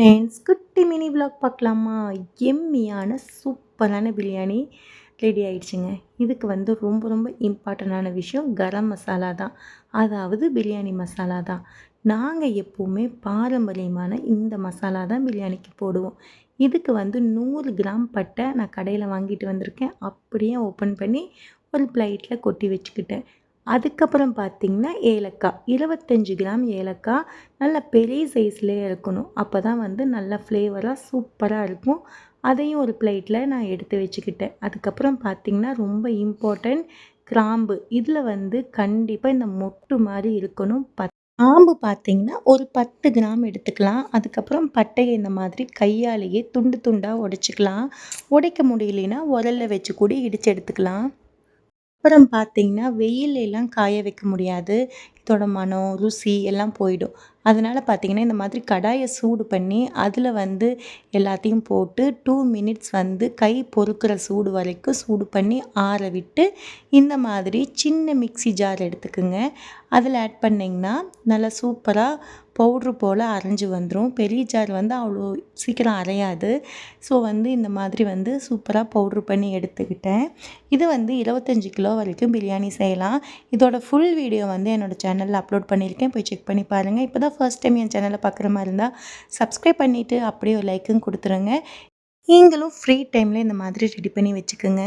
Friends குட்டி mini vlog பார்க்கலாமா? எம்மியான சூப்பரான பிரியாணி ரெடி ஆயிடுச்சுங்க. இதுக்கு வந்து ரொம்ப ரொம்ப இம்பார்ட்டண்டான விஷயம் கரம் மசாலா தான். அதாவது பிரியாணி மசாலா தான். நாங்கள் எப்போவுமே பாரம்பரியமான இந்த மசாலா தான் பிரியாணிக்கு போடுவோம். இதுக்கு வந்து 100 கிராம் பட்டை நான் கடையில் வாங்கிட்டு வந்திருக்கேன். அப்படியே ஓப்பன் பண்ணி ஒரு பிளேட்டில் கொட்டி வச்சுக்கிட்டேன். அதுக்கப்புறம் பார்த்திங்கன்னா ஏலக்காய் 25 கிராம் ஏலக்காய் நல்லா பெரிய சைஸ்லேயே இருக்கணும். அப்போ தான் வந்து நல்லா ஃப்ளேவராக சூப்பராக இருக்கும். அதையும் ஒரு பிளேட்டில் நான் எடுத்து வச்சுக்கிட்டேன். அதுக்கப்புறம் பார்த்திங்கன்னா ரொம்ப இம்பார்ட்டண்ட் கிராம்பு. இதில் வந்து கண்டிப்பாக இந்த மொட்டு மாதிரி இருக்கணும். கிராம்பு பார்த்திங்கன்னா ஒரு 10 கிராம் எடுத்துக்கலாம். அதுக்கப்புறம் பட்டையை இந்த மாதிரி கையாலேயே துண்டு துண்டாக உடைச்சிக்கலாம். உடைக்க முடியலைன்னா உரலில் வச்சு கூட இடித்து எடுத்துக்கலாம். அப்புறம் பார்த்திங்கன்னா வெயிலெல்லாம் காய வைக்க முடியாது. இதோட மணம், ருசி எல்லாம் போயிடும். அதனால் பார்த்திங்கன்னா இந்த மாதிரி கடாயை சூடு பண்ணி அதில் வந்து எல்லாத்தையும் போட்டு 2 மினிட்ஸ் வந்து கை பொறுக்கிற சூடு வரைக்கும் சூடு பண்ணி ஆற விட்டு இந்த மாதிரி சின்ன மிக்ஸி ஜார் எடுத்துக்குங்க. அதில் ஆட் பண்ணிங்கன்னா நல்லா சூப்பராக பவுட்ரு போல் அரைஞ்சி வந்துடும். பெரிய ஜார் வந்து அவ்வளோ சீக்கிரம் அரையாது. ஸோ வந்து இந்த மாதிரி வந்து சூப்பராக பவுட்ரு பண்ணி எடுத்துக்கிட்டேன். இது வந்து 25 கிலோ வரைக்கும் பிரியாணி செய்யலாம். இதோட ஃபுல் வீடியோ வந்து என்னோடய சேனலில் அப்லோட் பண்ணியிருக்கேன். போய் செக் பண்ணி பாருங்கள். இப்போ தான் ஃபர்ஸ்ட் டைம் என் சேனலை பார்க்குற மாதிரி இருந்தால் சப்ஸ்கிரைப் பண்ணிவிட்டு அப்படியே ஒரு லைக்கும் கொடுத்துருங்க. நீங்களும் ஃப்ரீ டைமில் இந்த மாதிரி ரெடி பண்ணி வச்சுக்கோங்க.